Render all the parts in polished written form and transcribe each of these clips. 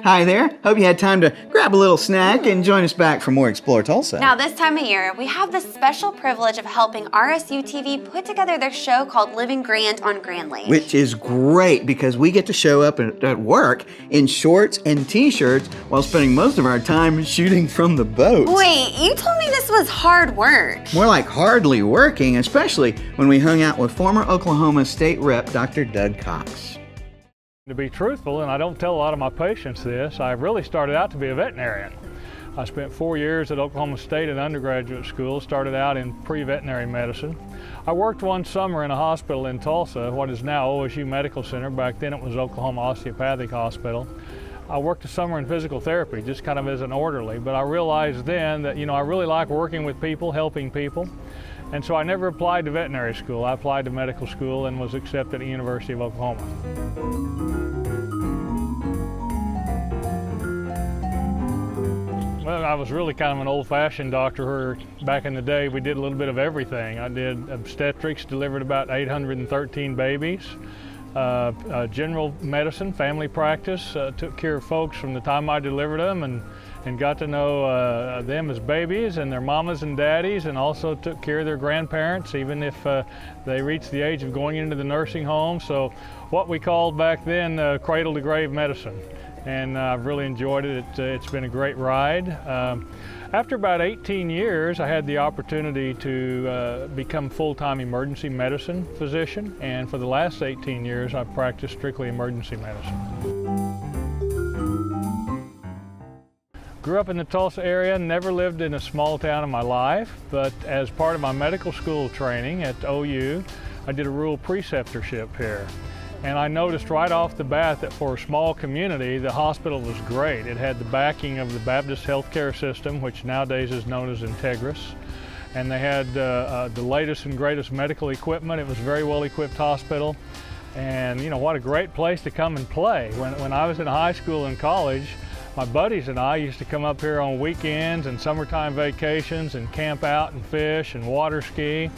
Hi there. Hope you had time to grab a little snack and join us back for more Explore Tulsa. Now, this time of year, we have the special privilege of helping RSU TV put together their show called Living Grand on Grand Lake. Which is great because we get to show up at work in shorts and t-shirts while spending most of our time shooting from the boat. Wait, you told me this was hard work. More like hardly working, especially when we hung out with former Oklahoma State Rep Dr. Doug Cox. To be truthful, and I don't tell a lot of my patients this, I really started out to be a veterinarian. I spent 4 years at Oklahoma State at undergraduate school, started out in pre-veterinary medicine. I worked one summer in a hospital in Tulsa, what is now OSU Medical Center. Back then it was Oklahoma Osteopathic Hospital. I worked a summer in physical therapy, just kind of as an orderly, but I realized then that, I really like working with people, helping people. And so I never applied to veterinary school. I applied to medical school and was accepted at the University of Oklahoma. Well, I was really kind of an old-fashioned doctor. Back in the day, we did a little bit of everything. I did obstetrics, delivered about 813 babies. General medicine, family practice, took care of folks from the time I delivered them and got to know them as babies and their mamas and daddies, and also took care of their grandparents, even if they reached the age of going into the nursing home. So what we called back then cradle to grave medicine. And I've really enjoyed it. It's been a great ride. After about 18 years, I had the opportunity to become full-time emergency medicine physician, and for the last 18 years, I've practiced strictly emergency medicine. Grew up in the Tulsa area, never lived in a small town in my life, but as part of my medical school training at OU, I did a rural preceptorship here. And I noticed right off the bat that for a small community, the hospital was great. It had the backing of the Baptist healthcare system, which nowadays is known as Integris. And they had the latest and greatest medical equipment. It was a very well-equipped hospital. And what a great place to come and play. When I was in high school and college, my buddies and I used to come up here on weekends and summertime vacations and camp out and fish and water ski.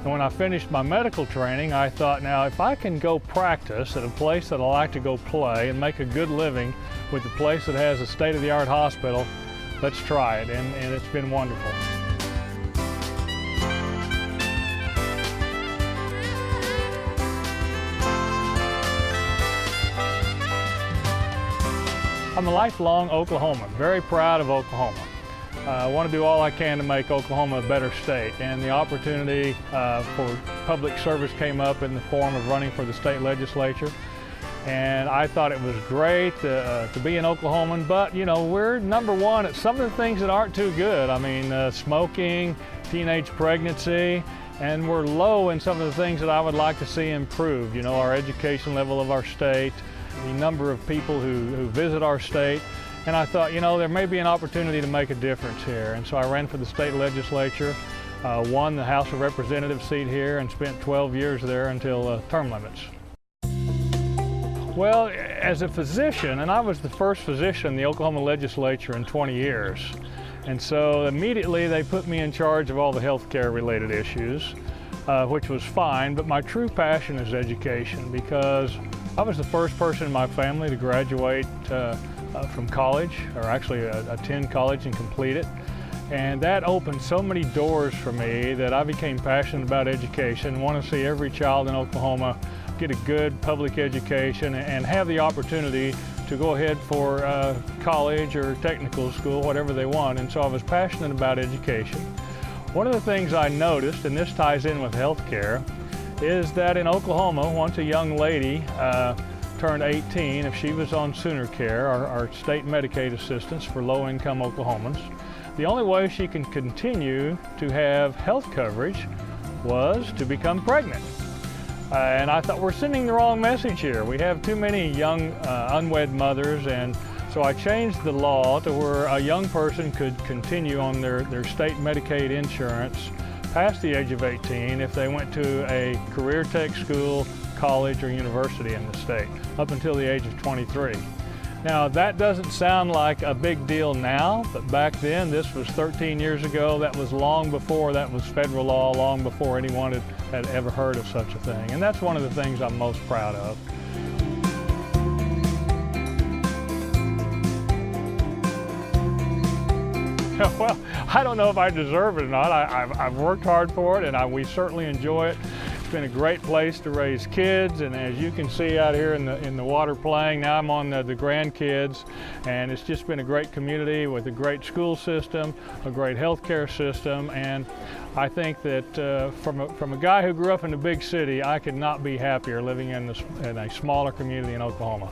And when I finished my medical training, I thought, now if I can go practice at a place that I like to go play and make a good living with a place that has a state-of-the-art hospital, let's try it, and it's been wonderful. I'm a lifelong Oklahoman, very proud of Oklahoma. I want to do all I can to make Oklahoma a better state, and the opportunity for public service came up in the form of running for the state legislature. And I thought it was great to be an Oklahoman, but we're number one at some of the things that aren't too good. I mean, smoking, teenage pregnancy, and we're low in some of the things that I would like to see improved. Our education level of our state, the number of people who visit our state. And I thought, there may be an opportunity to make a difference here. And so I ran for the state legislature, won the House of Representatives seat here, and spent 12 years there until term limits. Well, as a physician, and I was the first physician in the Oklahoma legislature in 20 years. And so immediately they put me in charge of all the healthcare related issues, which was fine, but my true passion is education, because I was the first person in my family to graduate from college, or actually attend college and complete it. And that opened so many doors for me that I became passionate about education, want to see every child in Oklahoma get a good public education and have the opportunity to go ahead for college or technical school, whatever they want. And so I was passionate about education. One of the things I noticed, and this ties in with healthcare, is that in Oklahoma, once a young lady turned 18, if she was on Sooner Care, our state Medicaid assistance for low-income Oklahomans, the only way she can continue to have health coverage was to become pregnant. And I thought, we're sending the wrong message here. We have too many young unwed mothers, and so I changed the law to where a young person could continue on their state Medicaid insurance past the age of 18 if they went to a career tech school, college, or university in the state, up until the age of 23. Now, that doesn't sound like a big deal now, but back then, this was 13 years ago, that was long before that was federal law, long before anyone had ever heard of such a thing. And that's one of the things I'm most proud of. Well, I don't know if I deserve it or not. I've worked hard for it, and we certainly enjoy it. It's been a great place to raise kids, and as you can see out here in the water playing, now I'm on the grandkids, and it's just been a great community with a great school system, a great healthcare system, and I think that from a guy who grew up in a big city, I could not be happier living in a smaller community in Oklahoma.